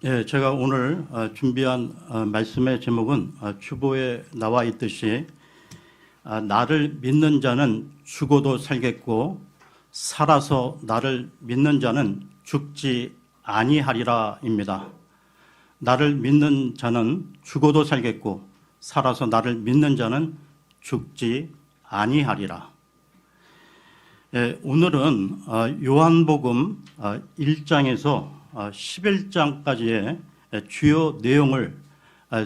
예, 제가 오늘 준비한 말씀의 제목은 주보에 나와 있듯이 나를 믿는 자는 죽어도 살겠고 살아서 나를 믿는 자는 죽지 아니하리라입니다. 나를 믿는 자는 죽어도 살겠고 살아서 나를 믿는 자는 죽지 아니하리라. 예, 오늘은 요한복음 1장에서 11장까지의 주요 내용을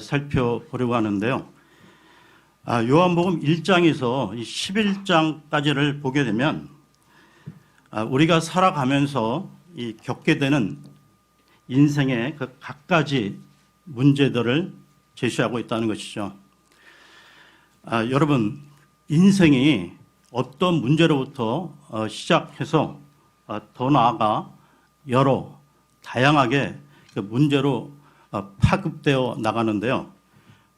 살펴보려고 하는데요. 요한복음 1장에서 11장까지를 보게 되면 우리가 살아가면서 겪게 되는 인생의 그 갖가지 문제들을 제시하고 있다는 것이죠. 여러분, 인생이 어떤 문제로부터 시작해서 더 나아가 여러 다양하게 그 문제로 파급되어 나가는데요.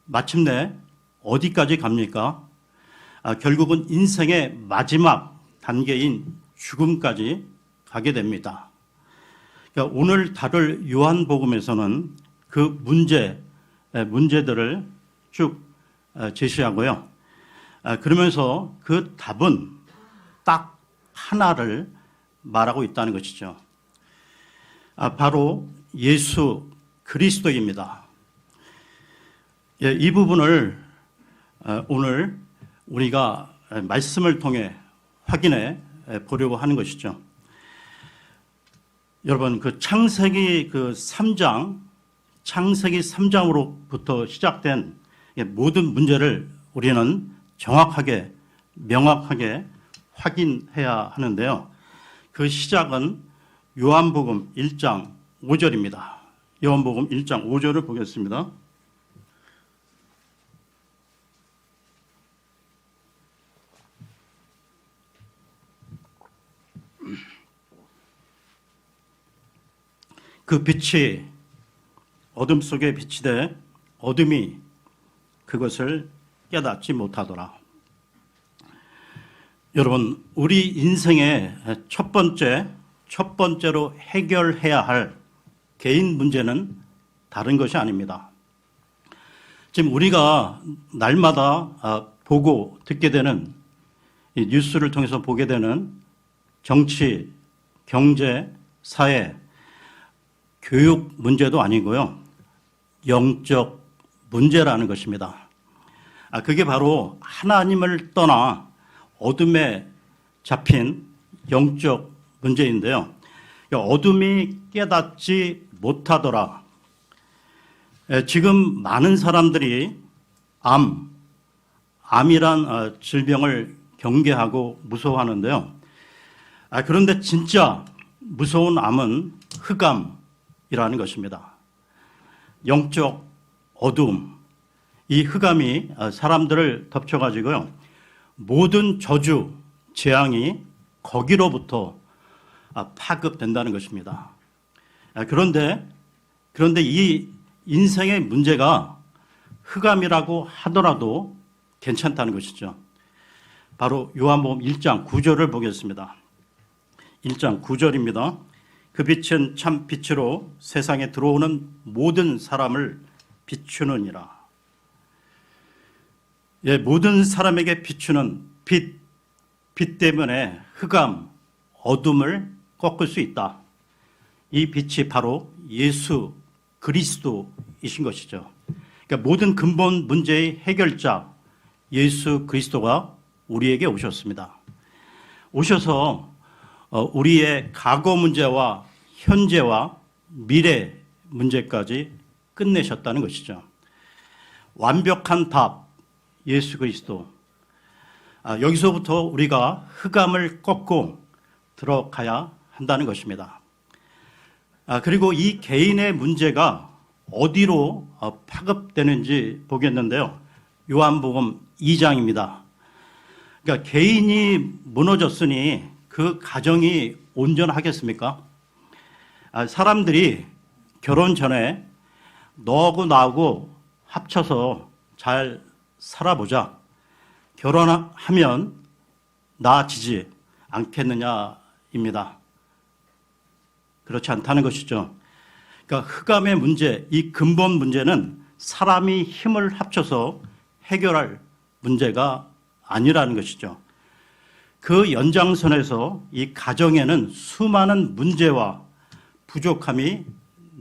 마침내 어디까지 갑니까? 결국은 인생의 마지막 단계인 죽음까지 가게 됩니다. 그러니까 오늘 다룰 요한복음에서는 그 문제들을 쭉 제시하고요. 그러면서 그 답은 딱 하나를 말하고 있다는 것이죠. 바로 예수 그리스도입니다. 이 부분을 오늘 우리가 말씀을 통해 확인해 보려고 하는 것이죠. 여러분, 그 창세기 3장으로부터 시작된 모든 문제를 우리는 정확하게, 명확하게 확인해야 하는데요. 그 시작은 요한복음 1장 5절입니다. 요한복음 1장 5절을 보겠습니다. 그 빛이 어둠 속에 비치되 어둠이 그것을 깨닫지 못하더라. 여러분, 우리 인생의 첫 번째로 해결해야 할 개인 문제는 다른 것이 아닙니다. 지금 우리가 날마다 보고 듣게 되는 이 뉴스를 통해서 보게 되는 정치, 경제, 사회, 교육 문제도 아니고요. 영적 문제라는 것입니다. 그게 바로 하나님을 떠나 어둠에 잡힌 영적 문제인데요. 어둠이 깨닫지 못하더라. 지금 많은 사람들이 암이란 질병을 경계하고 무서워하는데요. 그런데 진짜 무서운 암은 흑암이라는 것입니다. 영적 어둠, 이 흑암이 사람들을 덮쳐가지고요. 모든 저주, 재앙이 거기로부터 파급된다는 것입니다. 그런데 이 인생의 문제가 흑암이라고 하더라도 괜찮다는 것이죠. 바로 요한복음 1장 9절을 보겠습니다. 1장 9절입니다. 그 빛은 참 빛으로 세상에 들어오는 모든 사람을 비추느니라. 모든 사람에게 비추는 빛 때문에 흑암, 어둠을 꺾을 수 있다. 이 빛이 바로 예수 그리스도이신 것이죠. 그러니까 모든 근본 문제의 해결자 예수 그리스도가 우리에게 오셨습니다. 오셔서 우리의 과거 문제와 현재와 미래 문제까지 끝내셨다는 것이죠. 완벽한 답, 예수 그리스도. 여기서부터 우리가 흑암을 꺾고 들어가야 한다는 것입니다. 그리고 이 개인의 문제가 어디로 파급되는지 보겠는데요. 요한복음 2장입니다. 그러니까 개인이 무너졌으니 그 가정이 온전하겠습니까? 사람들이 결혼 전에 너하고 나하고 합쳐서 잘 살아보자. 결혼하면 나아지지 않겠느냐입니다. 그렇지 않다는 것이죠. 그러니까 흑암의 문제, 이 근본 문제는 사람이 힘을 합쳐서 해결할 문제가 아니라는 것이죠. 그 연장선에서 이 가정에는 수많은 문제와 부족함이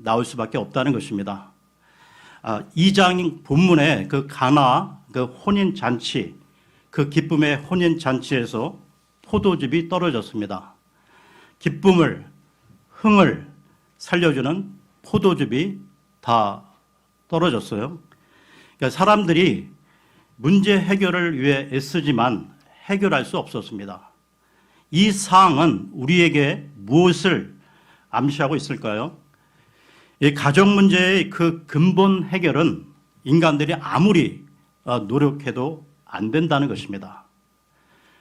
나올 수밖에 없다는 것입니다. 2장 본문에 그 가나 그 혼인 잔치, 그 기쁨의 혼인 잔치에서 포도즙이 떨어졌습니다. 기쁨을, 흥을 살려주는 포도즙이 다 떨어졌어요. 그러니까 사람들이 문제 해결을 위해 애쓰지만 해결할 수 없었습니다. 이 사항은 우리에게 무엇을 암시하고 있을까요? 이 가정 문제의 그 근본 해결은 인간들이 아무리 노력해도 안 된다는 것입니다.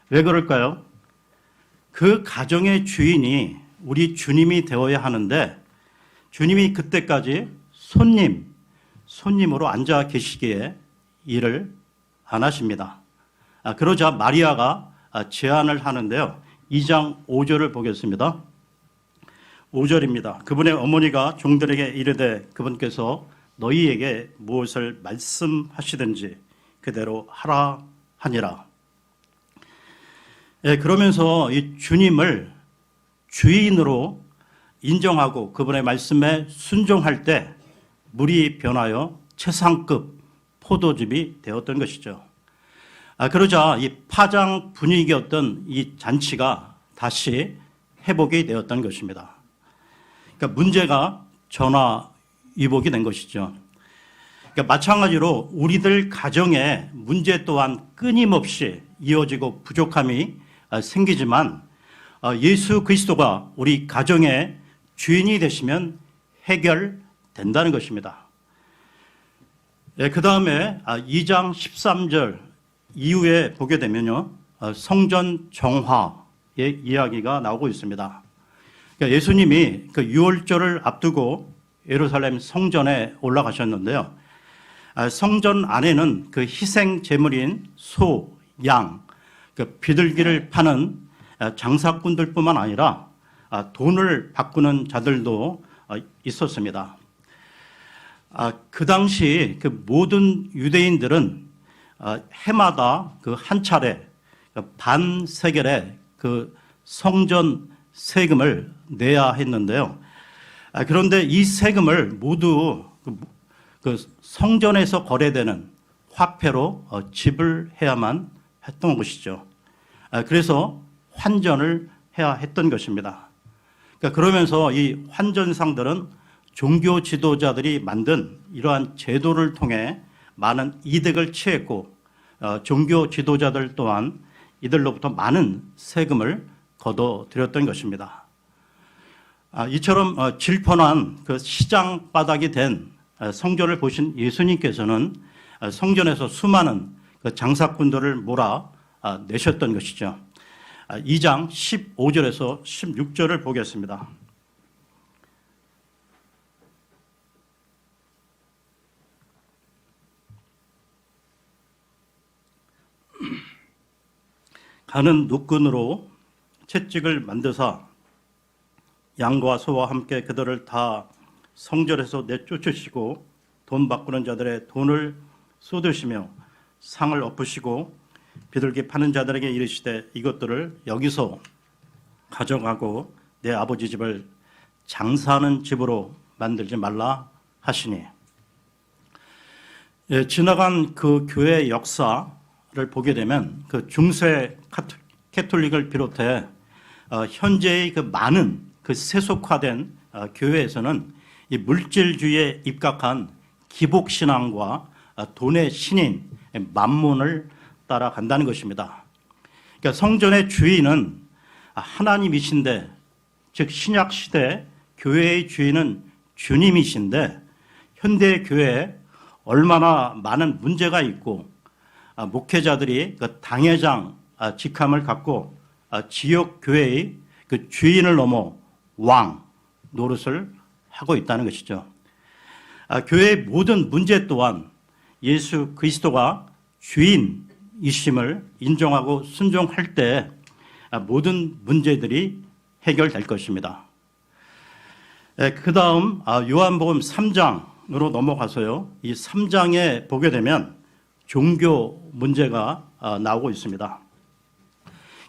왜 그럴까요? 그 가정의 주인이 우리 주님이 되어야 하는데 주님이 그때까지 손님으로 앉아 계시기에 일을 안 하십니다. 그러자 마리아가 제안을 하는데요. 2장 5절을 보겠습니다. 5절입니다. 그분의 어머니가 종들에게 이르되 그분께서 너희에게 무엇을 말씀하시든지 그대로 하라 하니라. 그러면서 이 주님을 주인으로 인정하고 그분의 말씀에 순종할 때 물이 변하여 최상급 포도즙이 되었던 것이죠. 그러자 이 파장 분위기였던 이 잔치가 다시 회복이 되었던 것입니다. 그러니까 문제가 전화위복이 된 것이죠. 그러니까 마찬가지로 우리들 가정에 문제 또한 끊임없이 이어지고 부족함이 생기지만 예수 그리스도가 우리 가정의 주인이 되시면 해결된다는 것입니다. 그 다음에 2장 13절 이후에 보게 되면요, 성전 정화의 이야기가 나오고 있습니다. 그러니까 예수님이 그 유월절을 앞두고 예루살렘 성전에 올라가셨는데요. 성전 안에는 그 희생 제물인 소, 양, 그 비둘기를 파는 장사꾼들뿐만 아니라 돈을 바꾸는 자들도 있었습니다. 그 당시 그 모든 유대인들은 해마다 그 한 차례 반 세겔의 그 성전 세금을 내야 했는데요. 그런데 이 세금을 모두 그 성전에서 거래되는 화폐로 지불해야만 했던 것이죠. 그래서 환전을 해야 했던 것입니다. 그러면서 이 환전상들은 종교 지도자들이 만든 이러한 제도를 통해 많은 이득을 취했고 종교 지도자들 또한 이들로부터 많은 세금을 거둬들였던 것입니다. 이처럼 질펀한 그 시장 바닥이 된 성전을 보신 예수님께서는 성전에서 수많은 그 장사꾼들을 몰아내셨던 것이죠. 2장 15절에서 16절을 보겠습니다. 가는 노끈으로 채찍을 만드사 양과 소와 함께 그들을 다 성전에서 내쫓으시고 돈 바꾸는 자들의 돈을 쏟으시며 상을 엎으시고 비둘기 파는 자들에게 이르시되 이것들을 여기서 가져가고 내 아버지 집을 장사하는 집으로 만들지 말라 하시니. 지나간 그 교회의 역사를 보게 되면 그 중세 캐톨릭을 비롯해 현재의 그 많은 그 세속화된 교회에서는 이 물질주의에 입각한 기복신앙과 돈의 신인 만몬을 따라간다는 것입니다. 그러니까 성전의 주인은 하나님이신데, 즉 신약 시대 교회의 주인은 주님이신데 현대 교회에 얼마나 많은 문제가 있고 목회자들이 그 당회장 직함을 갖고 지역 교회의 그 주인을 넘어 왕 노릇을 하고 있다는 것이죠. 교회의 모든 문제 또한 예수 그리스도가 주인이심을 인정하고 순종할 때 모든 문제들이 해결될 것입니다. 그 다음 요한복음 3장으로 넘어가서요. 이 3장에 보게 되면 종교 문제가 나오고 있습니다.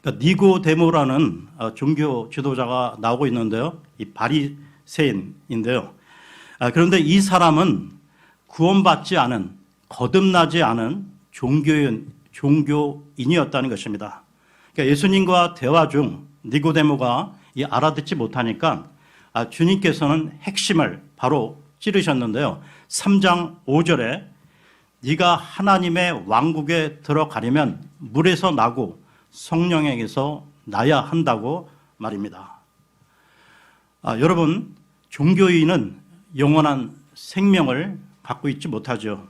그러니까 니고데모라는 종교 지도자가 나오고 있는데요. 이 바리새인인데요. 그런데 이 사람은 구원받지 않은, 거듭나지 않은 종교인이었다는 것입니다. 그러니까 예수님과 대화 중 니고데모가 알아듣지 못하니까 주님께서는 핵심을 바로 찌르셨는데요. 3장 5절에 네가 하나님의 왕국에 들어가려면 물에서 나고 성령에게서 나야 한다고 말입니다. 여러분, 종교인은 영원한 생명을 갖고 있지 못하죠.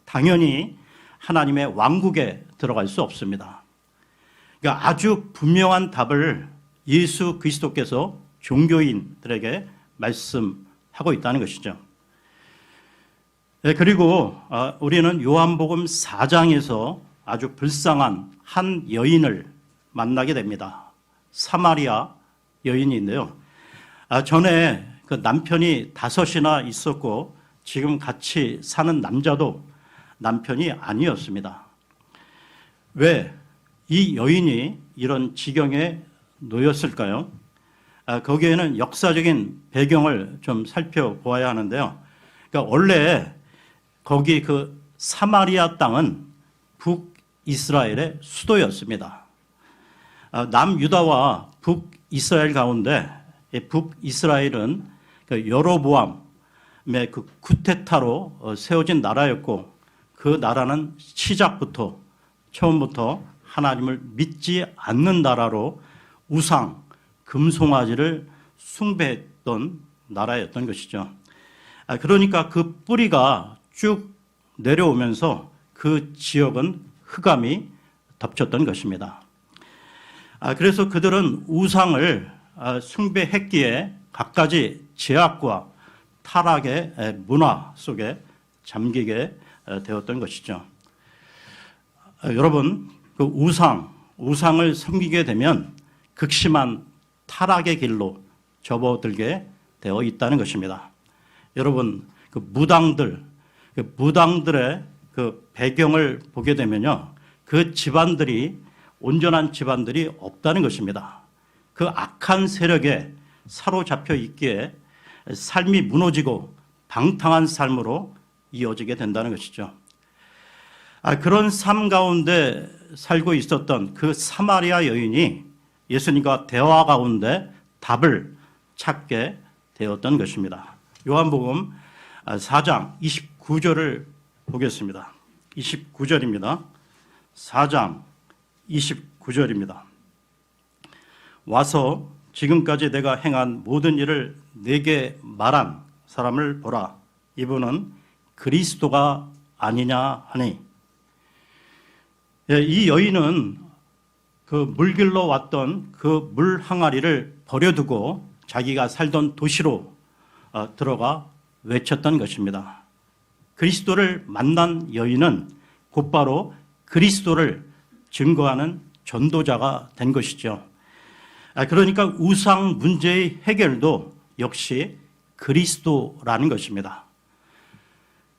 당연히 하나님의 왕국에 들어갈 수 없습니다. 그러니까 아주 분명한 답을 예수 그리스도께서 종교인들에게 말씀하고 있다는 것이죠. 그리고 우리는 요한복음 4장에서 아주 불쌍한 한 여인을 만나게 됩니다. 사마리아 여인인데요. 전에 그 남편이 5이나 있었고 지금 같이 사는 남자도 남편이 아니었습니다. 왜 이 여인이 이런 지경에 놓였을까요? 거기에는 역사적인 배경을 좀 살펴보아야 하는데요. 그러니까 원래 거기 그 사마리아 땅은 북이스라엘의 수도였습니다. 남유다와 북이스라엘 가운데 북이스라엘은 그 여로보암의 그 쿠데타로 세워진 나라였고 그 나라는 시작부터 처음부터 하나님을 믿지 않는 나라로 우상, 금송아지를 숭배했던 나라였던 것이죠. 그러니까 그 뿌리가 쭉 내려오면서 그 지역은 흑암이 덮쳤던 것입니다. 그래서 그들은 우상을 숭배했기에 갖가지 제약과 타락의 문화 속에 잠기게 되었던 것이죠. 여러분, 그 우상을 섬기게 되면 극심한 타락의 길로 접어들게 되어 있다는 것입니다. 여러분, 그 무당들의 그 배경을 보게 되면요, 그 집안들이 온전한 집안들이 없다는 것입니다. 그 악한 세력에 사로잡혀 있기에 삶이 무너지고 방탕한 삶으로 이어지게 된다는 것이죠. 그런 삶 가운데 살고 있었던 그 사마리아 여인이 예수님과 대화 가운데 답을 찾게 되었던 것입니다. 요한복음 4장 29절을 보겠습니다. 29절입니다. 4장 29절입니다. 와서 지금까지 내가 행한 모든 일을 내게 말한 사람을 보라. 이분은 그리스도가 아니냐 하니. 이 여인은 그 물길로 왔던 그 물 항아리를 버려두고 자기가 살던 도시로 들어가 외쳤던 것입니다. 그리스도를 만난 여인은 곧바로 그리스도를 증거하는 전도자가 된 것이죠. 그러니까 우상 문제의 해결도 역시 그리스도라는 것입니다.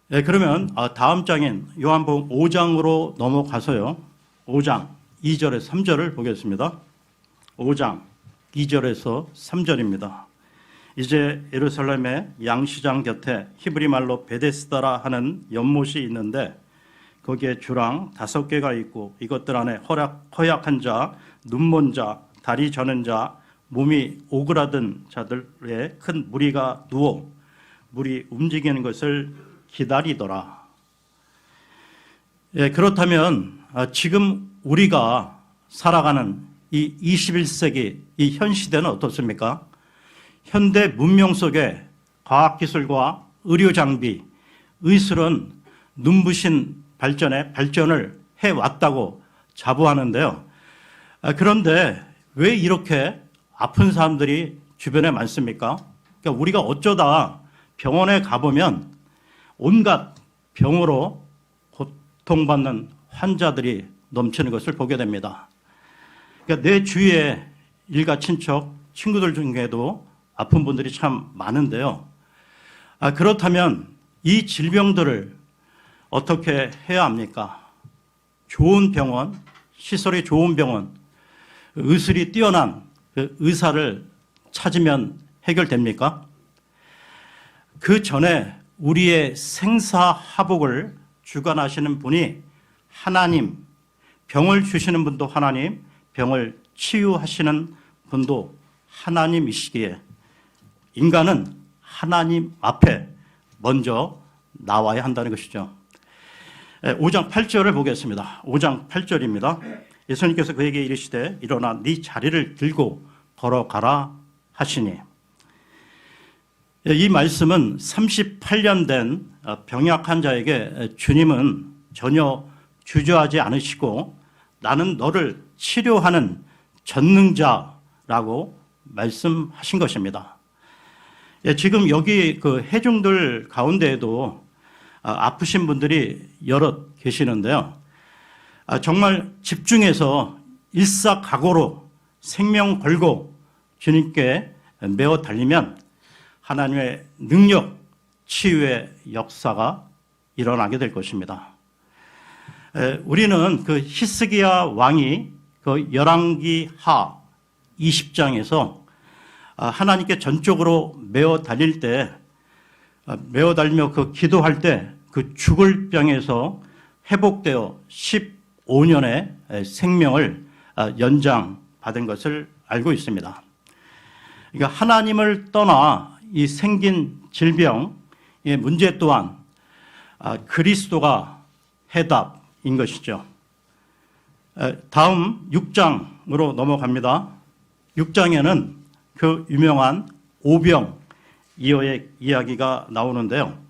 그러면 다음 장인 요한복음 5장으로 넘어가서요. 5장 2절에서 3절을 보겠습니다. 5장 2절에서 3절입니다. 이제 예루살렘의 양시장 곁에 히브리 말로 베데스다라 하는 연못이 있는데 거기에 주랑 5개가 있고 이것들 안에 허약한 자, 눈먼 자, 다리 저는 자, 몸이 오그라든 자들의 큰 무리가 누워 물이 움직이는 것을 기다리더라. 그렇다면 지금 우리가 살아가는 이 21세기 이 현 시대는 어떻습니까? 현대 문명 속에 과학기술과 의료장비, 의술은 눈부신 발전을 해왔다고 자부하는데요. 그런데 왜 이렇게 아픈 사람들이 주변에 많습니까? 그러니까 우리가 어쩌다 병원에 가보면 온갖 병으로 고통받는 환자들이 넘치는 것을 보게 됩니다. 그러니까 내 주위에 일가 친척, 친구들 중에도 아픈 분들이 참 많은데요. 그렇다면 이 질병들을 어떻게 해야 합니까? 좋은 병원, 시설이 좋은 병원, 의술이 뛰어난 그 의사를 찾으면 해결됩니까? 그 전에 우리의 생사화복을 주관하시는 분이 하나님, 병을 주시는 분도 하나님, 병을 치유하시는 분도 하나님이시기에 인간은 하나님 앞에 먼저 나와야 한다는 것이죠. 5장 8절을 보겠습니다. 5장 8절입니다. 예수님께서 그에게 이르시되 일어나 네 자리를 들고 걸어가라 하시니, 이 말씀은 38년 된 병약 환자에게 주님은 전혀 주저하지 않으시고 나는 너를 치료하는 전능자라고 말씀하신 것입니다. 지금 여기 그 회중들 가운데에도 아프신 분들이 여럿 계시는데요. 정말 집중해서 일사각오로 생명 걸고 주님께 메어 달리면 하나님의 능력, 치유의 역사가 일어나게 될 것입니다. 우리는 그 히스기야 왕이 그 열왕기 하 20장에서 하나님께 전적으로 메어 달릴 때, 메어 달리며 그 기도할 때 그 죽을 병에서 회복되어 15년의 생명을 연장받은 것을 알고 있습니다. 그러니까 하나님을 떠나 이 생긴 질병의 문제 또한 그리스도가 해답인 것이죠. 다음 6장으로 넘어갑니다. 6장에는 그 유명한 오병이어의 이야기가 나오는데요.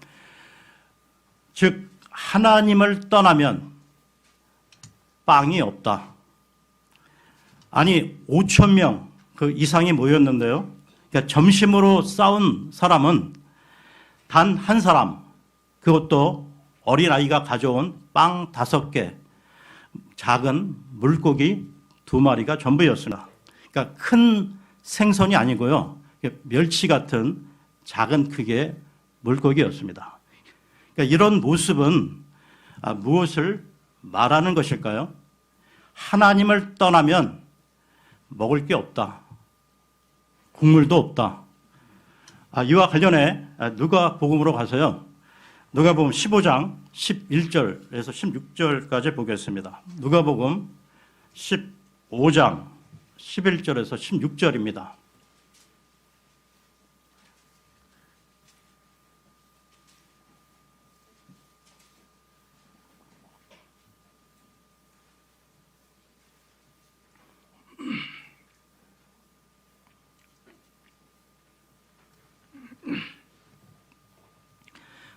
즉 하나님을 떠나면 빵이 없다. 아니 5,000명 그 이상이 모였는데요. 그러니까 점심으로 싸운 사람은 단 한 사람, 그것도 어린아이가 가져온 빵 5개, 작은 물고기 2마리가 전부였습니다. 그러니까 큰 생선이 아니고요. 멸치 같은 작은 크기의 물고기였습니다. 그러니까 이런 모습은 무엇을 말하는 것일까요? 하나님을 떠나면 먹을 게 없다. 국물도 없다. 이와 관련해 누가복음으로 가서요. 누가복음 15장 11절에서 16절까지 보겠습니다. 누가복음 15장 11절에서 16절입니다.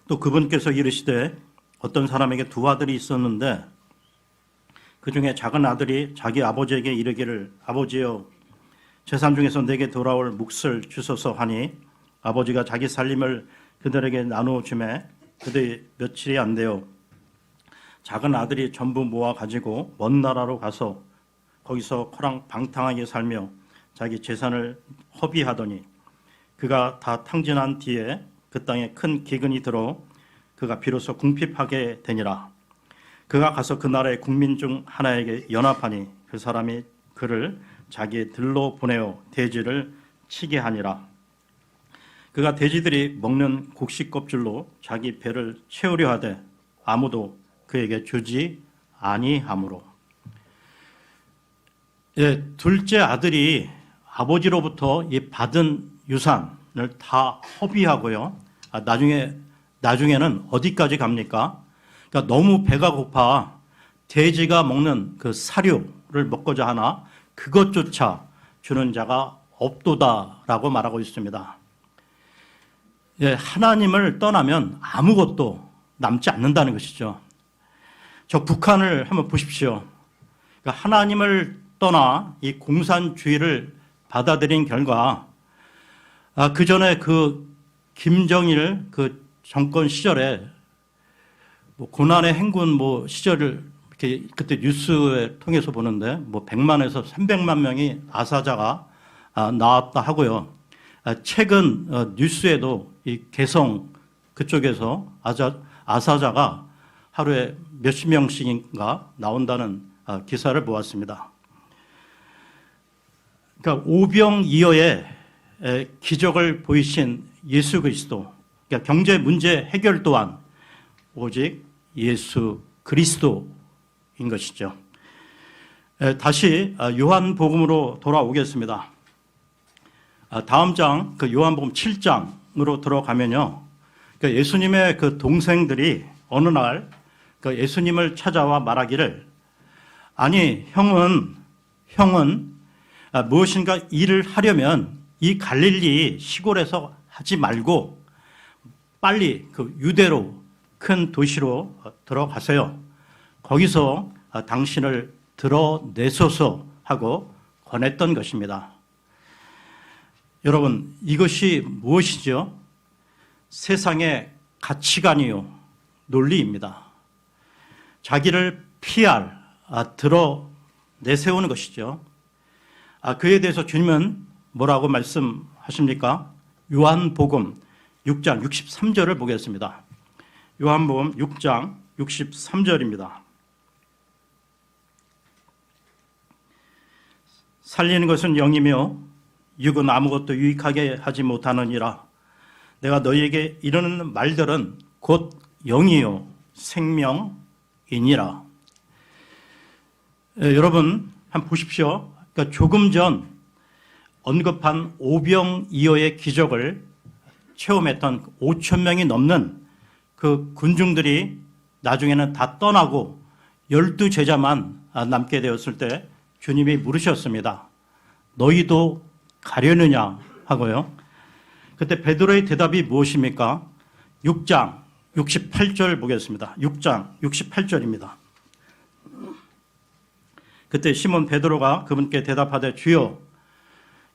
또 그분께서 이르시되 어떤 사람에게 2 아들이 있었는데 그 중에 작은 아들이 자기 아버지에게 이르기를 아버지여 재산 중에서 내게 돌아올 몫을 주소서 하니 아버지가 자기 살림을 그들에게 나누어 주매 그들이 며칠이 안 되어 작은 아들이 전부 모아 가지고 먼 나라로 가서 거기서 코랑방탕하게 살며 자기 재산을 허비하더니 그가 다 탕진한 뒤에 그 땅에 큰 기근이 들어 그가 비로소 궁핍하게 되니라. 그가 가서 그 나라의 국민 중 하나에게 연합하니 그 사람이 그를 자기의 들로 보내어 돼지를 치게 하니라. 그가 돼지들이 먹는 곡식 껍질로 자기 배를 채우려 하되 아무도 그에게 주지 아니하므로. 둘째 아들이 아버지로부터 이 받은 유산을 다 허비하고요. 나중에는 어디까지 갑니까? 그러니까 너무 배가 고파 돼지가 먹는 그 사료를 먹고자 하나 그것조차 주는 자가 없도다라고 말하고 있습니다. 하나님을 떠나면 아무것도 남지 않는다는 것이죠. 저 북한을 한번 보십시오. 그러니까 하나님을 떠나 이 공산주의를 받아들인 결과 그 전에 그 김정일 그 정권 시절에 뭐 고난의 행군 뭐 시절을 이렇게 그때 뉴스에 통해서 보는데 뭐 100만에서 300만 명이 아사자가 나왔다 하고요. 최근 뉴스에도 이 개성 그쪽에서 아사자가 하루에 몇십 명씩인가 나온다는 기사를 보았습니다. 그러니까 오병이어의 기적을 보이신 예수 그리스도, 그러니까 경제 문제 해결 또한 오직 예수 그리스도인 것이죠. 다시 요한복음으로 돌아오겠습니다. 다음 장, 그 요한복음 7장으로 들어가면요, 그러니까 예수님의 그 동생들이 어느 날 그 예수님을 찾아와 말하기를, 아니 형은 무엇인가 일을 하려면 이 갈릴리 시골에서 하지 말고 빨리 그 유대로 큰 도시로 들어가세요. 거기서 당신을 드러내소서 하고 권했던 것입니다. 여러분, 이것이 무엇이죠? 세상의 가치관이요, 논리입니다. 자기를 내세우는 것이죠. 그에 대해서 주님은 뭐라고 말씀하십니까? 요한복음 6장 63절을 보겠습니다. 요한복음 6장 63절입니다. 살리는 것은 영이며 육은 아무것도 유익하게 하지 못하느니라. 내가 너희에게 이르는 말들은 곧 영이요 생명이니라. 여러분 한번 보십시오. 그러니까 조금 전 언급한 오병이어의 기적을 체험했던 5천 명이 넘는 그 군중들이 나중에는 다 떠나고 12제자만 남게 되었을 때 주님이 물으셨습니다. 너희도 가려느냐 하고요. 그때 베드로의 대답이 무엇입니까? 6장 68절 보겠습니다. 6장 68절입니다. 그때 시몬 베드로가 그분께 대답하되 주여,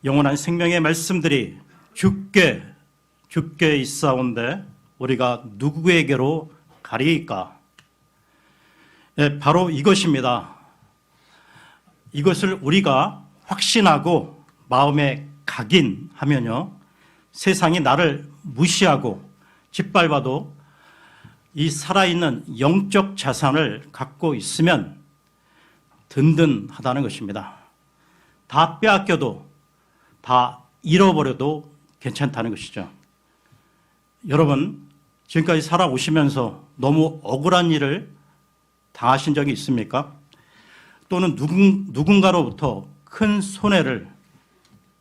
영원한 생명의 말씀들이 주께 있사온데 우리가 누구에게로 가리이까? 바로 이것입니다. 이것을 우리가 확신하고 마음에 각인하면요, 세상이 나를 무시하고 짓밟아도 이 살아있는 영적 자산을 갖고 있으면 든든하다는 것입니다. 다 빼앗겨도, 다 잃어버려도 괜찮다는 것이죠. 여러분, 지금까지 살아오시면서 너무 억울한 일을 당하신 적이 있습니까? 또는 누군가로부터 큰 손해를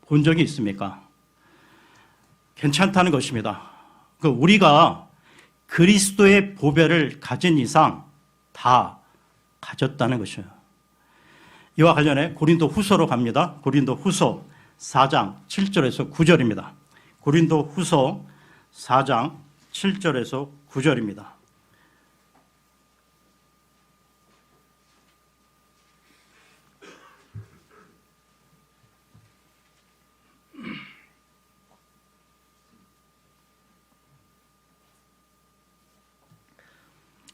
본 적이 있습니까? 괜찮다는 것입니다. 우리가 그리스도의 보배를 가진 이상 다 가졌다는 것이에요. 이와 관련해 고린도 후서로 갑니다. 고린도 후서 4장 7절에서 9절입니다. 고린도 후서 4장 7절에서 9절입니다.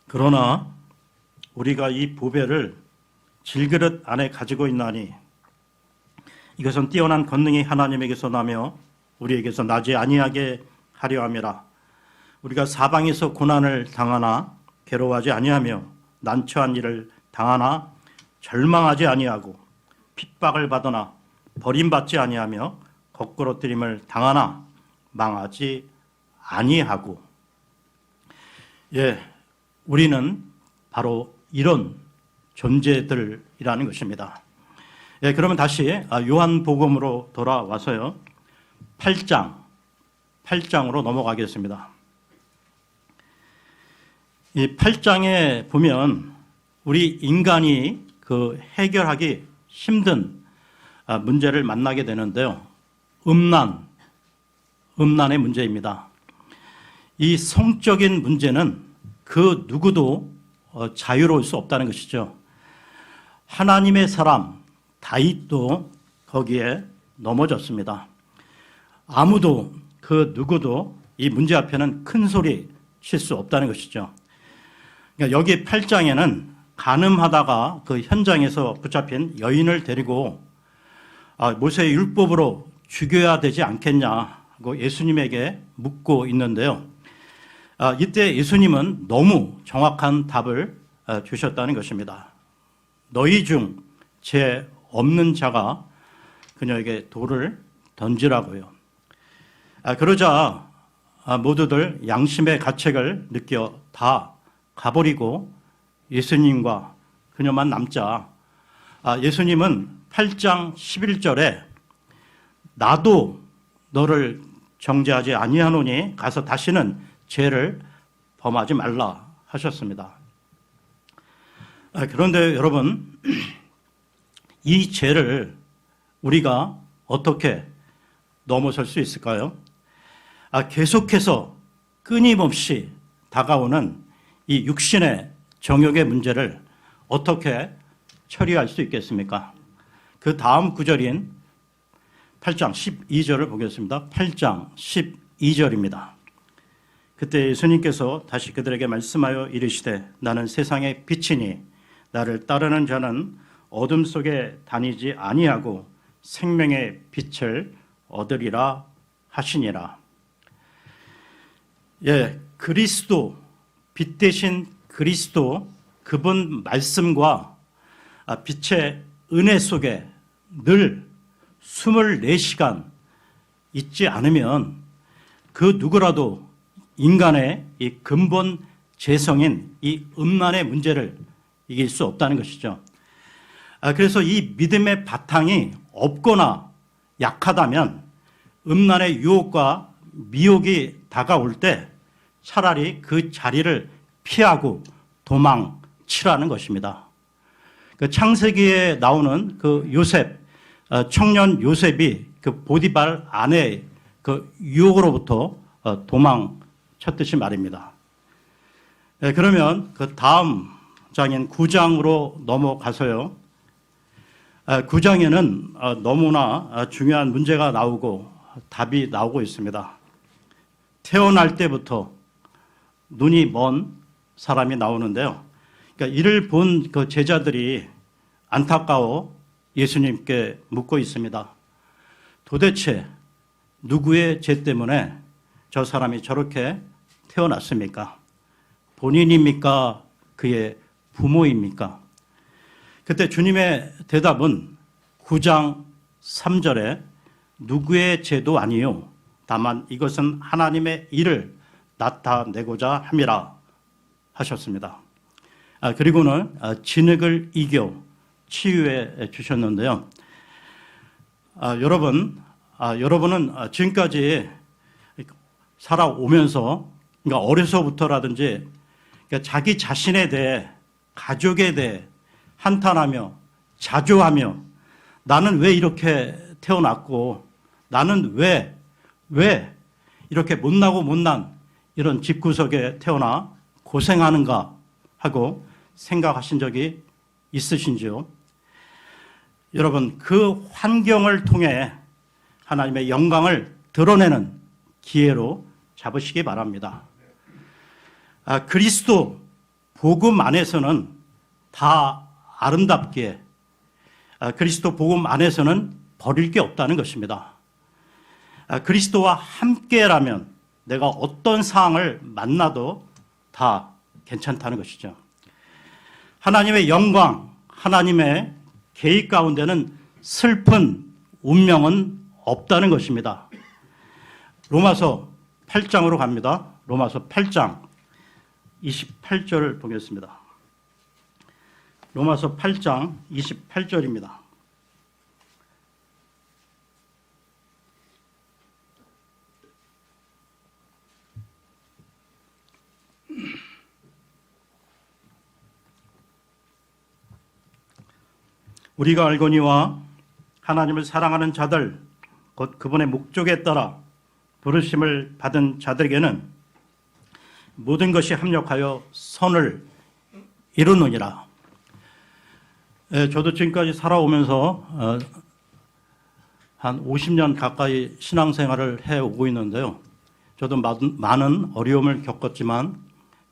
그러나 우리가 이 보배를 질그릇 안에 가지고 있나니 이것은 뛰어난 권능이 하나님에게서 나며 우리에게서 나지 아니하게 하려 함이라. 우리가 사방에서 고난을 당하나 괴로워하지 아니하며 난처한 일을 당하나 절망하지 아니하고 핍박을 받으나 버림받지 아니하며 거꾸러뜨림을 당하나 망하지 아니하고. 우리는 바로 이런 존재들이라는 것입니다. 그러면 다시 요한복음으로 돌아와서요, 8장으로 넘어가겠습니다. 이 8장에 보면 우리 인간이 그 해결하기 힘든 문제를 만나게 되는데요. 음란의 문제입니다. 이 성적인 문제는 그 누구도 자유로울 수 없다는 것이죠. 하나님의 사람 다윗도 거기에 넘어졌습니다. 아무도 그 누구도 이 문제 앞에는 큰 소리 칠 수 없다는 것이죠. 그러니까 여기 8장에는 간음하다가 그 현장에서 붙잡힌 여인을 데리고 모세의 율법으로 죽여야 되지 않겠냐 하고 예수님에게 묻고 있는데요. 이때 예수님은 너무 정확한 답을 주셨다는 것입니다. 너희 중 죄 없는 자가 그녀에게 돌을 던지라고요. 그러자 모두들 양심의 가책을 느껴 다 가버리고 예수님과 그녀만 남자. 예수님은 8장 11절에 나도 너를 정죄하지 아니하노니 가서 다시는 죄를 범하지 말라 하셨습니다. 그런데 여러분, 이 죄를 우리가 어떻게 넘어설 수 있을까요? 계속해서 끊임없이 다가오는 이 육신의 정욕의 문제를 어떻게 처리할 수 있겠습니까? 그 다음 구절인 8장 12절을 보겠습니다. 8장 12절입니다. 그때 예수님께서 다시 그들에게 말씀하여 이르시되 나는 세상의 빛이니 나를 따르는 자는 어둠 속에 다니지 아니하고 생명의 빛을 얻으리라 하시니라. 그리스도, 빛 대신 그리스도, 그분 말씀과 빛의 은혜 속에 늘 24시간 있지 않으면 그 누구라도 인간의 이 근본 죄성인 이 음란의 문제를 이길 수 없다는 것이죠. 그래서 이 믿음의 바탕이 없거나 약하다면 음란의 유혹과 미혹이 다가올 때 차라리 그 자리를 피하고 도망치라는 것입니다. 그 창세기에 나오는 그 요셉, 청년 요셉이 그 보디발 아내의 그 유혹으로부터 도망쳤듯이 말입니다. 그러면 그 다음 장인 9장으로 넘어가서요. 9장에는 너무나 중요한 문제가 나오고 답이 나오고 있습니다. 태어날 때부터 눈이 먼 사람이 나오는데요. 그러니까 이를 본 그 제자들이 안타까워 예수님께 묻고 있습니다. 도대체 누구의 죄 때문에 저 사람이 저렇게 태어났습니까? 본인입니까? 그의 부모입니까? 그때 주님의 대답은 9장 3절에 누구의 죄도 아니요 다만 이것은 하나님의 일을 나타내고자 함이라 하셨습니다. 그리고는 진흙을 이겨 치유해 주셨는데요. 여러분은 지금까지 살아오면서 그러니까 어려서부터라든지 그러니까 자기 자신에 대해 가족에 대해 한탄하며 자조하며 나는 왜 이렇게 태어났고 나는 왜 이렇게 못나고 못난 이런 집구석에 태어나 고생하는가 하고 생각하신 적이 있으신지요? 여러분, 그 환경을 통해 하나님의 영광을 드러내는 기회로 잡으시기 바랍니다. 그리스도 복음 안에서는 다 아름답게 그리스도 복음 안에서는 버릴 게 없다는 것입니다. 그리스도와 함께라면 내가 어떤 상황을 만나도 다 괜찮다는 것이죠. 하나님의 영광, 하나님의 계획 가운데는 슬픈 운명은 없다는 것입니다. 로마서 8장으로 갑니다. 로마서 8장 28절을 보겠습니다. 로마서 8장 28절입니다. 우리가 알거니와 하나님을 사랑하는 자들 곧 그분의 목적에 따라 부르심을 받은 자들에게는 모든 것이 합력하여 선을 이루느니라. 저도 지금까지 살아오면서 한 50년 가까이 신앙생활을 해오고 있는데요. 저도 많은 어려움을 겪었지만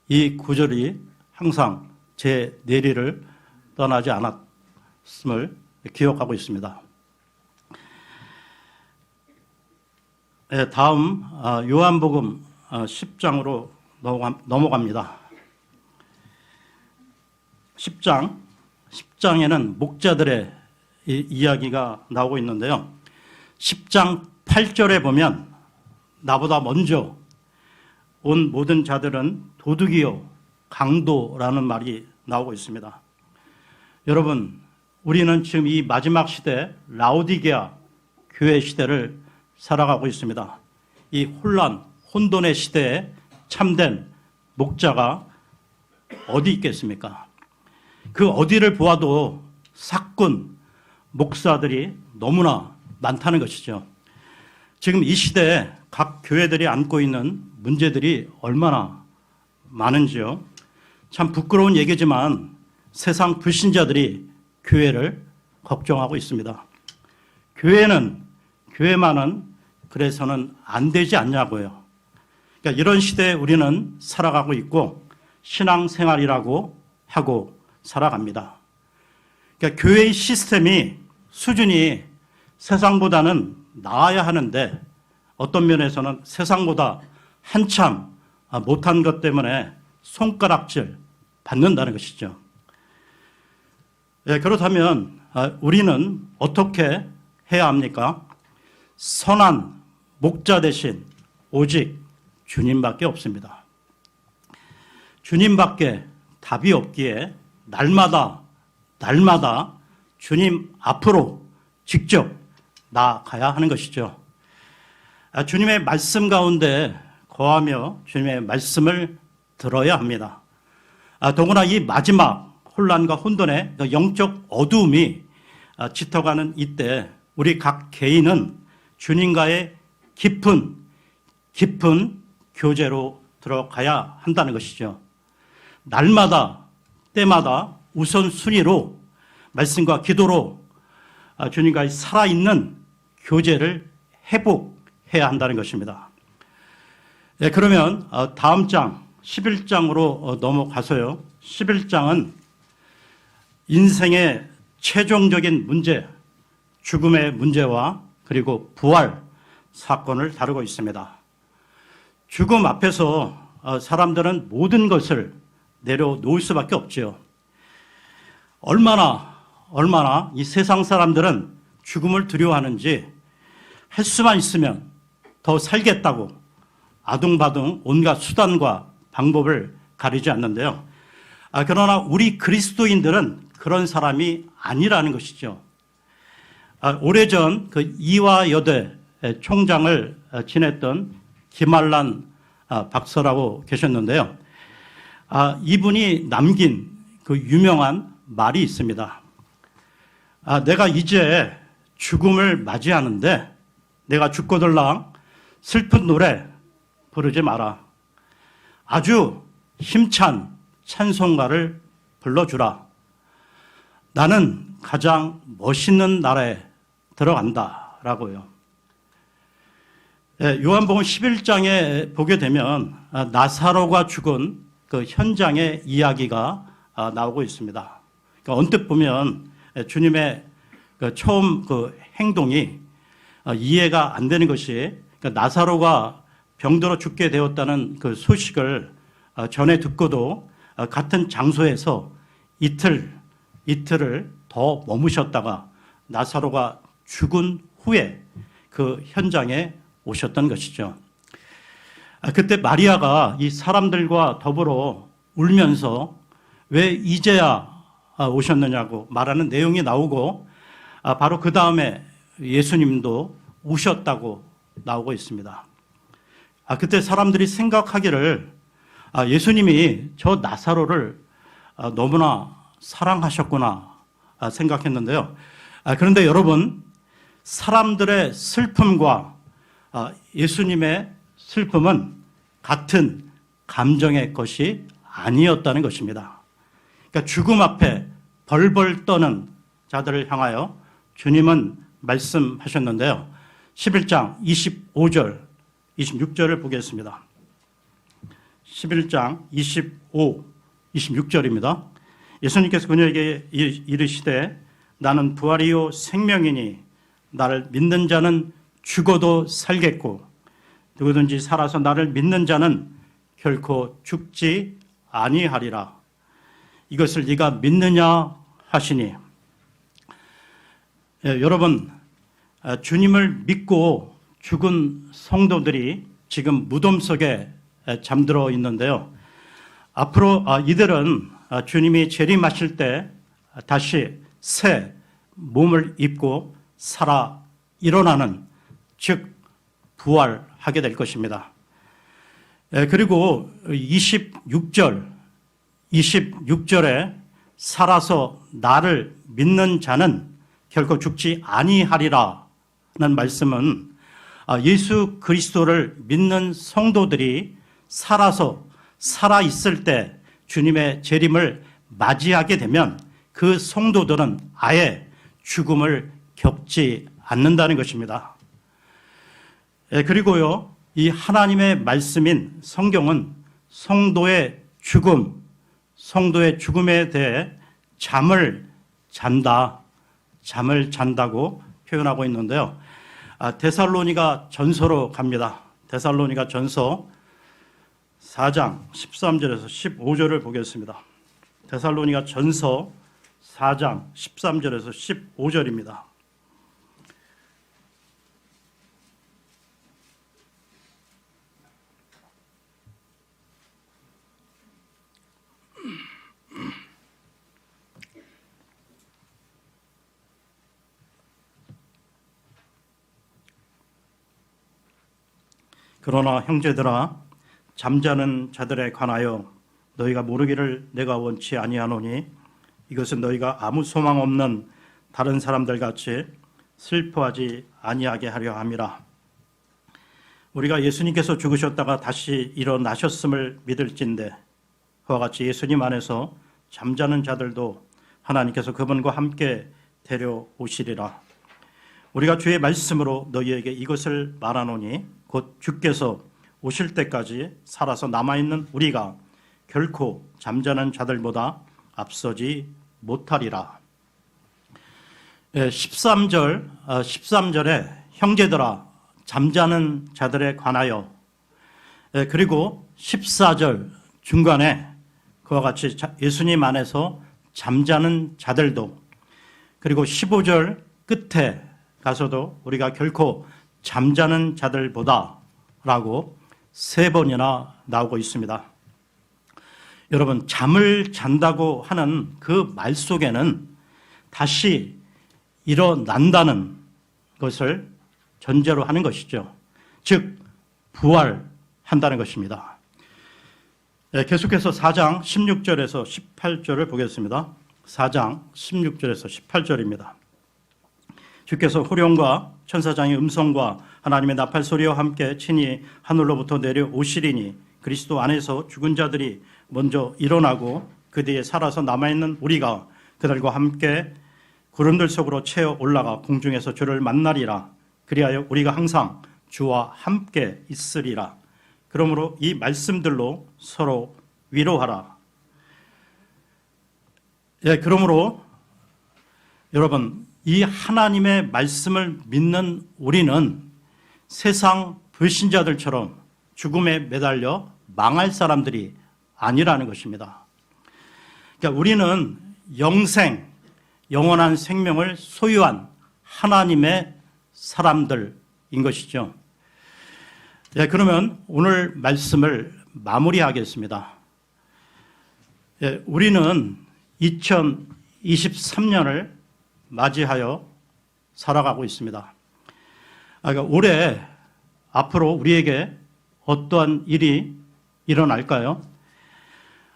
이 구절이 항상 제 내리를 떠나지 않았음을 기억하고 있습니다. 네, 다음 요한복음 10장으로 넘어갑니다. 10장에는 목자들의 이야기가 나오고 있는데요. 10장 8절에 보면 나보다 먼저 온 모든 자들은 도둑이요 강도라는 말이 나오고 있습니다. 여러분, 우리는 지금 이 마지막 시대 라오디게아 교회 시대를 살아가고 있습니다. 이 혼돈의 시대에 참된 목자가 어디 있겠습니까? 그 어디를 보아도 사꾼 목사들이 너무나 많다는 것이죠. 지금 이 시대에 각 교회들이 안고 있는 문제들이 얼마나 많은지요. 참 부끄러운 얘기지만 세상 불신자들이 교회를 걱정하고 있습니다. 교회만은 그래서는 안 되지 않냐고요. 그러니까 이런 시대에 우리는 살아가고 있고 신앙생활이라고 하고 살아갑니다. 그러니까 교회의 시스템이 수준이 세상보다는 나아야 하는데 어떤 면에서는 세상보다 한참 못한 것 때문에 손가락질 받는다는 것이죠. 그렇다면 우리는 어떻게 해야 합니까? 선한 목자 대신 오직 주님밖에 없습니다. 주님밖에 답이 없기에 날마다 주님 앞으로 직접 나아가야 하는 것이죠. 주님의 말씀 가운데 거하며 주님의 말씀을 들어야 합니다. 더구나 이 마지막 혼란과 혼돈의 영적 어두움이 짙어가는 이때 우리 각 개인은 주님과의 깊은 교제로 들어가야 한다는 것이죠. 날마다 때마다 우선순위로 말씀과 기도로 주님과의 살아있는 교제를 회복해야 한다는 것입니다. 그러면 다음 장 11장으로 넘어가서요. 11장은 인생의 최종적인 문제, 죽음의 문제와 그리고 부활 사건을 다루고 있습니다. 죽음 앞에서 사람들은 모든 것을 내려놓을 수밖에 없죠. 얼마나 이 세상 사람들은 죽음을 두려워하는지 할 수만 있으면 더 살겠다고 아둥바둥 온갖 수단과 방법을 가리지 않는데요. 그러나 우리 그리스도인들은 그런 사람이 아니라는 것이죠. 오래전 그 이화여대 총장을 지냈던 김한란 박사라고 계셨는데요. 이분이 남긴 그 유명한 말이 있습니다. 내가 이제 죽음을 맞이하는데 내가 죽고들랑 슬픈 노래 부르지 마라. 아주 힘찬 찬송가를 불러주라. 나는 가장 멋있는 나라에 들어간다라고요. 요한복음 11장에 보게 되면 나사로가 죽은 그 현장의 이야기가 나오고 있습니다. 그러니까 언뜻 보면 주님의 그 처음 그 행동이 이해가 안 되는 것이 그러니까 나사로가 병들어 죽게 되었다는 그 소식을 전에 듣고도 같은 장소에서 이틀을 더 머무셨다가 나사로가 죽은 후에 그 현장에 오셨던 것이죠. 그때 마리아가 이 사람들과 더불어 울면서 왜 이제야 오셨느냐고 말하는 내용이 나오고 바로 그 다음에 예수님도 우셨다고 나오고 있습니다. 그때 사람들이 생각하기를 예수님이 저 나사로를 너무나 사랑하셨구나 생각했는데요. 그런데 여러분, 사람들의 슬픔과 예수님의 슬픔은 같은 감정의 것이 아니었다는 것입니다. 그러니까 죽음 앞에 벌벌 떠는 자들을 향하여 주님은 말씀하셨는데요. 11장 25절, 26절을 보겠습니다. 11장 25, 26절입니다. 예수님께서 그녀에게 이르시되 나는 부활이요 생명이니 나를 믿는 자는 죽어도 살겠고 누구든지 살아서 나를 믿는 자는 결코 죽지 아니하리라. 이것을 네가 믿느냐 하시니, 여러분, 주님을 믿고 죽은 성도들이 지금 무덤 속에 잠들어 있는데요. 앞으로 이들은 주님이 재림하실 때 다시 새 몸을 입고 살아 일어나는, 즉 부활하게 될 것입니다. 그리고 26절에 살아서 나를 믿는 자는 결코 죽지 아니하리라는 말씀은 예수 그리스도를 믿는 성도들이 살아 있을 때 주님의 재림을 맞이하게 되면 그 성도들은 아예 죽음을 겪지 않는다는 것입니다. 그리고요, 이 하나님의 말씀인 성경은 성도의 죽음에 대해 잠을 잔다고 표현하고 있는데요. 데살로니가 전서로 갑니다. 데살로니가 전서 4장 13절에서 15절을 보겠습니다. 데살로니가 전서 4장 13절에서 15절입니다. 그러나 형제들아, 잠자는 자들에 관하여 너희가 모르기를 내가 원치 아니하노니 이것은 너희가 아무 소망 없는 다른 사람들 같이 슬퍼하지 아니하게 하려 함이라. 우리가 예수님께서 죽으셨다가 다시 일어나셨음을 믿을진대 그와 같이 예수님 안에서 잠자는 자들도 하나님께서 그분과 함께 데려오시리라. 우리가 주의 말씀으로 너희에게 이것을 말하노니 곧 주께서 오실 때까지 살아서 남아있는 우리가 결코 잠자는 자들보다 앞서지 못하리라. 13절에 형제들아, 잠자는 자들에 관하여, 그리고 14절 중간에 그와 같이 예수님 안에서 잠자는 자들도, 그리고 15절 끝에 가서도 우리가 결코 잠자는 자들보다 라고 3번이나 나오고 있습니다. 여러분, 잠을 잔다고 하는 그 말 속에는 다시 일어난다는 것을 전제로 하는 것이죠. 즉 부활한다는 것입니다. 계속해서 4장 16절에서 18절을 보겠습니다. 4장 16절에서 18절입니다. 주께서 호령과 천사장의 음성과 하나님의 나팔 소리와 함께 친히 하늘로부터 내려오시리니 그리스도 안에서 죽은 자들이 먼저 일어나고 그 뒤에 살아서 남아있는 우리가 그들과 함께 구름들 속으로 채어 올라가 공중에서 주를 만나리라. 그리하여 우리가 항상 주와 함께 있으리라. 그러므로 이 말씀들로 서로 위로하라. 그러므로 여러분, 이 하나님의 말씀을 믿는 우리는 세상 불신자들처럼 죽음에 매달려 망할 사람들이 아니라는 것입니다. 그러니까 우리는 영원한 생명을 소유한 하나님의 사람들인 것이죠. 그러면 오늘 말씀을 마무리하겠습니다. 우리는 2023년을 맞이하여 살아가고 있습니다. 그러니까 올해 앞으로 우리에게 어떠한 일이 일어날까요?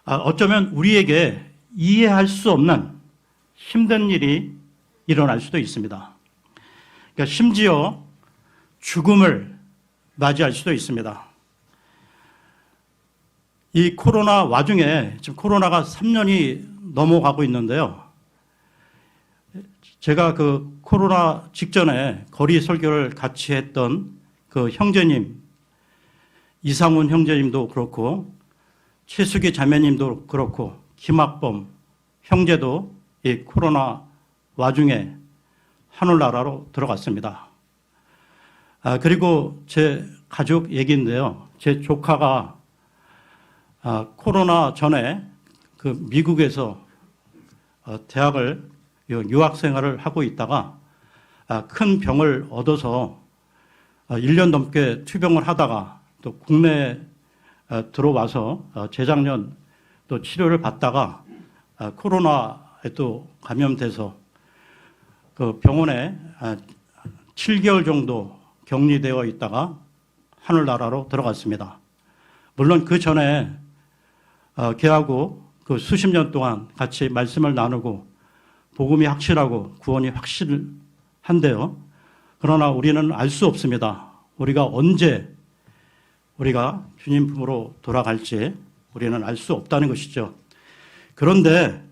어쩌면 우리에게 이해할 수 없는 힘든 일이 일어날 수도 있습니다. 그러니까 심지어 죽음을 맞이할 수도 있습니다. 이 코로나 와중에 지금 코로나가 3년이 넘어가고 있는데요. 제가 그 코로나 직전에 거리 설교를 같이 했던 그 형제님, 이상훈 형제님도 그렇고 최수기 자매님도 그렇고 김학범 형제도 이 코로나 와중에 하늘나라로 들어갔습니다. 그리고 제 가족 얘기인데요. 제 조카가 코로나 전에 그 미국에서 대학을 유학 생활을 하고 있다가 큰 병을 얻어서 1년 넘게 투병을 하다가 또 국내에 들어와서 재작년 또 치료를 받다가 코로나에 또 감염돼서 그 병원에 7개월 정도 격리되어 있다가 하늘나라로 들어갔습니다. 물론 그 전에 걔하고 그 수십 년 동안 같이 말씀을 나누고 복음이 확실하고 구원이 확실한데요. 그러나 우리는 알 수 없습니다. 우리가 언제 우리가 주님 품으로 돌아갈지 우리는 알 수 없다는 것이죠. 그런데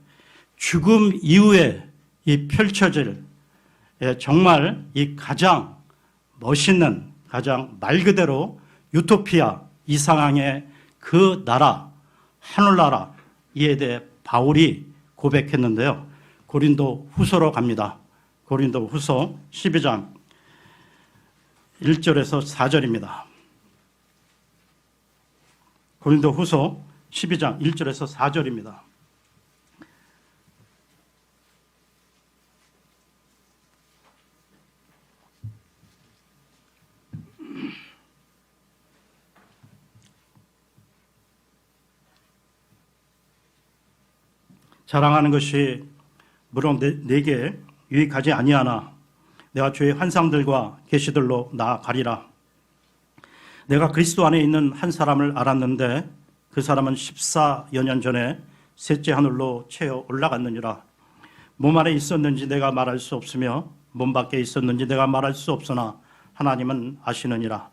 죽음 이후에 이 펼쳐질 정말 이 가장 멋있는, 가장 말 그대로 유토피아 이 상황의 그 나라, 하늘나라 이에 대해 바울이 고백했는데요. 고린도 후서로 갑니다. 고린도 후서 12장 1절에서 4절입니다. 고린도 후서 12장 1절에서 4절입니다. 자랑하는 것이 물론 내게 유익하지 아니하나 내가 주의 환상들과 계시들로 나아가리라. 내가 그리스도 안에 있는 한 사람을 알았는데 그 사람은 14여 년 전에 셋째 하늘로 채어 올라갔느니라. 몸 안에 있었는지 내가 말할 수 없으며 몸 밖에 있었는지 내가 말할 수 없으나 하나님은 아시느니라.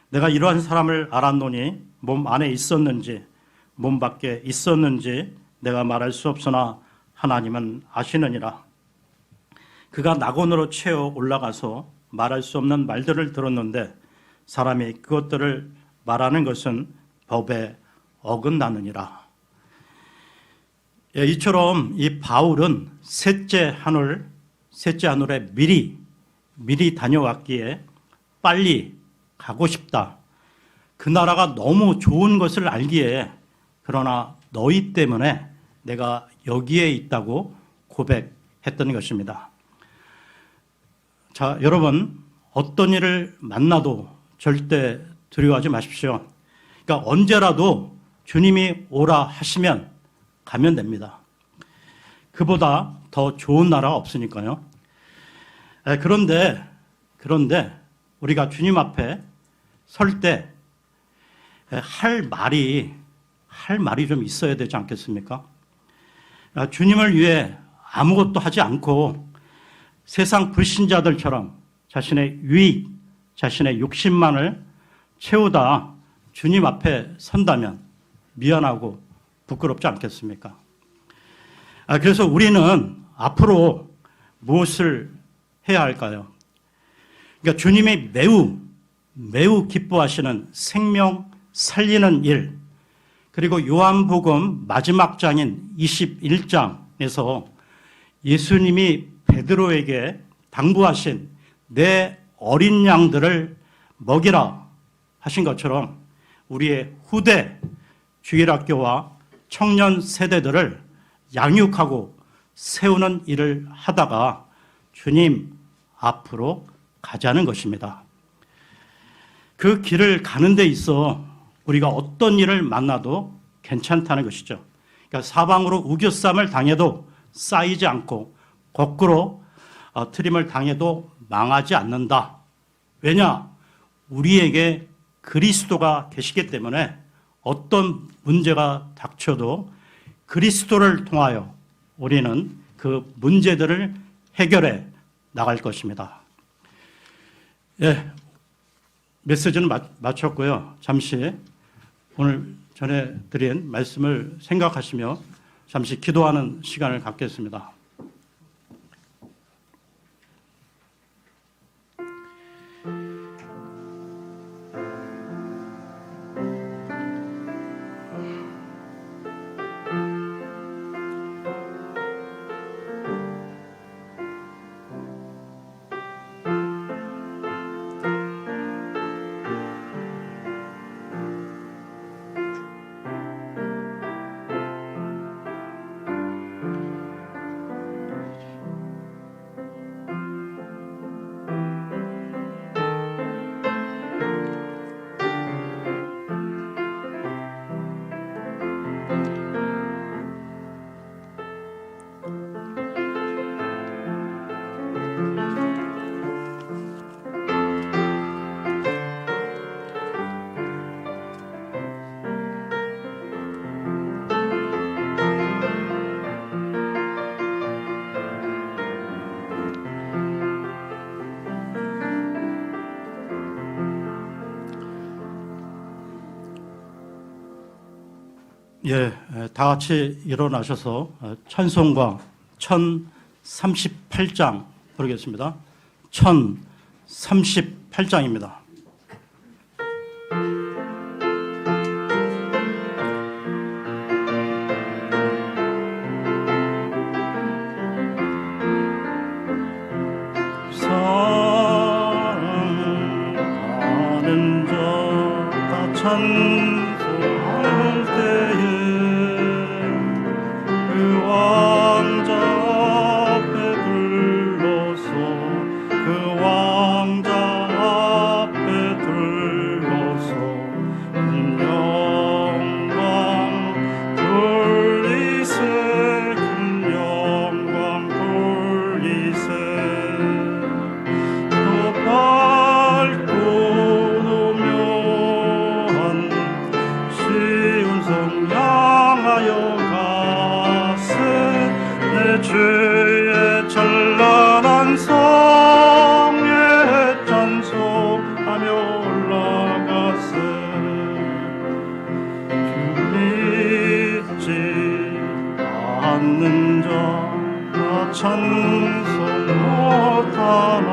내가 이러한 사람을 알았노니 몸 안에 있었는지 몸 밖에 있었는지 내가 말할 수 없으나 하나님은 아시느니라. 그가 낙원으로 채어 올라가서 말할 수 없는 말들을 들었는데 사람이 그것들을 말하는 것은 법에 어긋나느니라. 이처럼 이 바울은 셋째 하늘에 미리 다녀왔기에 빨리 가고 싶다. 그 나라가 너무 좋은 것을 알기에 그러나 너희 때문에 내가 여기에 있다고 고백했던 것입니다. 자, 여러분, 어떤 일을 만나도 절대 두려워하지 마십시오. 그러니까 언제라도 주님이 오라 하시면 가면 됩니다. 그보다 더 좋은 나라가 없으니까요. 그런데 우리가 주님 앞에 설 때 할 말이 좀 있어야 되지 않겠습니까? 주님을 위해 아무것도 하지 않고 세상 불신자들처럼 자신의 유익, 자신의 욕심만을 채우다 주님 앞에 선다면 미안하고 부끄럽지 않겠습니까? 그래서 우리는 앞으로 무엇을 해야 할까요? 그러니까 주님이 매우 기뻐하시는 생명 살리는 일, 그리고 요한복음 마지막 장인 21장에서 예수님이 베드로에게 당부하신 내 어린 양들을 먹이라 하신 것처럼 우리의 후대 주일학교와 청년 세대들을 양육하고 세우는 일을 하다가 주님 앞으로 가자는 것입니다. 그 길을 가는 데 있어 우리가 어떤 일을 만나도 괜찮다는 것이죠. 그러니까 사방으로 우겨쌈을 당해도 쌓이지 않고 거꾸로 트림을 당해도 망하지 않는다. 왜냐? 우리에게 그리스도가 계시기 때문에 어떤 문제가 닥쳐도 그리스도를 통하여 우리는 그 문제들을 해결해 나갈 것입니다. 예, 메시지는 마쳤고요. 잠시 오늘 전해드린 말씀을 생각하시며 잠시 기도하는 시간을 갖겠습니다. 예, 다 같이 일어나셔서 찬송가 1038장 부르겠습니다. 1038장입니다. 사랑하는 자다 찬송할 때에 그 왕자 앞에 불러서 그 왕자 앞에 들러서 큰 영광 돌리세 큰 영광 돌리세 또 밝고 노묘한 쉬운 성 향하여 가세 내 주의 찬란한 성에 찬송하며 올라가세 주 믿지 않는 자나 찬송 못하나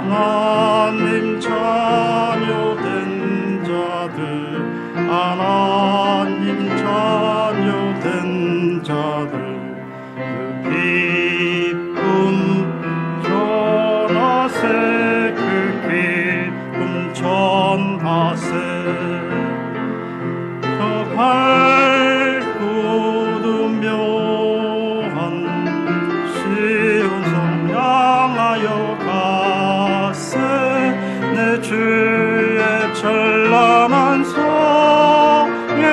하나님 자녀된 자들 하나님 자녀된 자들 그 기쁨 전하세 그 기쁨 전하세 저 밝고 묘한 쉬운 성 향하여 가세 내 주의 찬란한 성에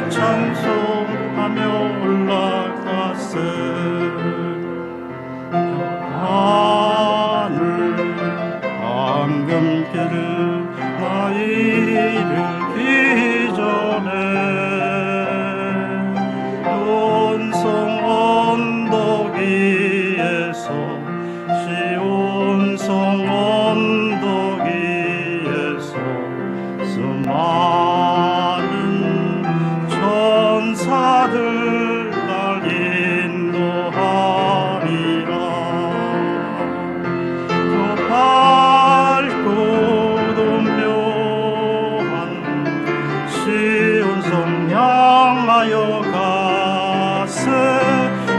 찬송하며 올라가세 하늘 황금길을 나 이르기 전에 온성 언덕 위에서 시온성 언덕 위에서 수많은 천사들 날 인도하리라 저 밝고도 묘한 시온 성 향하여 가세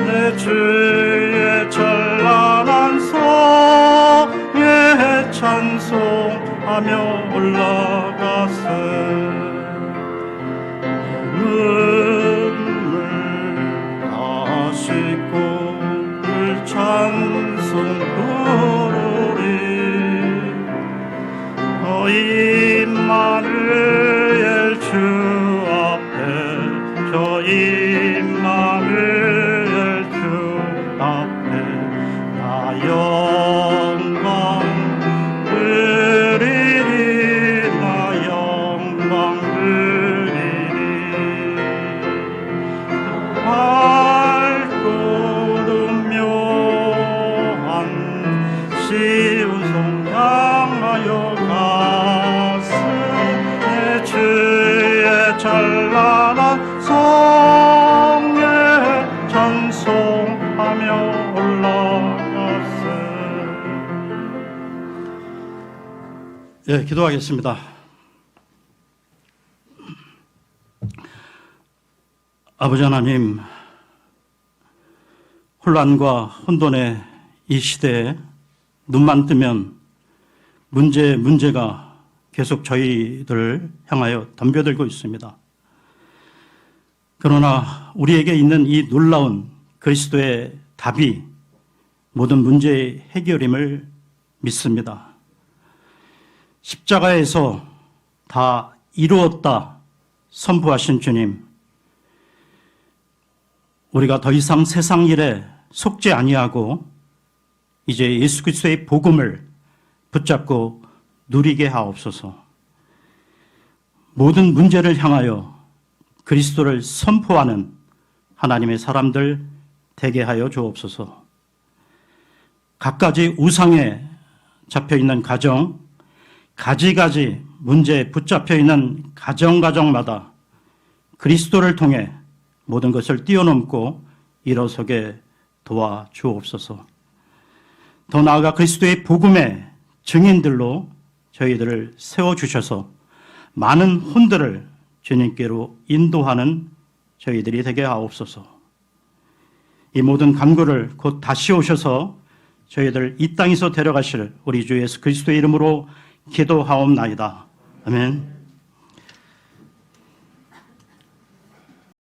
내 주의 찬란한 성에 찬송하며 올라가세 눈물 다 씻고 늘 찬송 부르리 임마누엘 주 앞에 저 임마누엘 주 앞에 나 영광 드리리 나 영광 드리리 밝고도 묘한 쉬운 성 향하여 가세 내 주의 찬란한 성에 찬송하며 올라가세. 예, 기도하겠습니다. 아버지 하나님, 혼란과 혼돈의 이 시대에 눈만 뜨면 문제가 계속 저희들을 향하여 덤벼들고 있습니다. 그러나 우리에게 있는 이 놀라운 그리스도의 답이 모든 문제의 해결임을 믿습니다. 십자가에서 다 이루었다 선포하신 주님, 우리가 더 이상 세상 일에 속지 아니하고 이제 예수 그리스도의 복음을 붙잡고 누리게 하옵소서. 모든 문제를 향하여 그리스도를 선포하는 하나님의 사람들 되게 하여 주옵소서. 갖가지 우상에 잡혀있는 가정, 가지가지 문제에 붙잡혀있는 가정마다 그리스도를 통해 모든 것을 뛰어넘고 일어서게 도와주옵소서. 더 나아가 그리스도의 복음의 증인들로 저희들을 세워주셔서 많은 혼들을 주님께로 인도하는 저희들이 되게 하옵소서. 이 모든 간구를 곧 다시 오셔서 저희들 이 땅에서 데려가실 우리 주 예수 그리스도의 이름으로 기도하옵나이다. 아멘.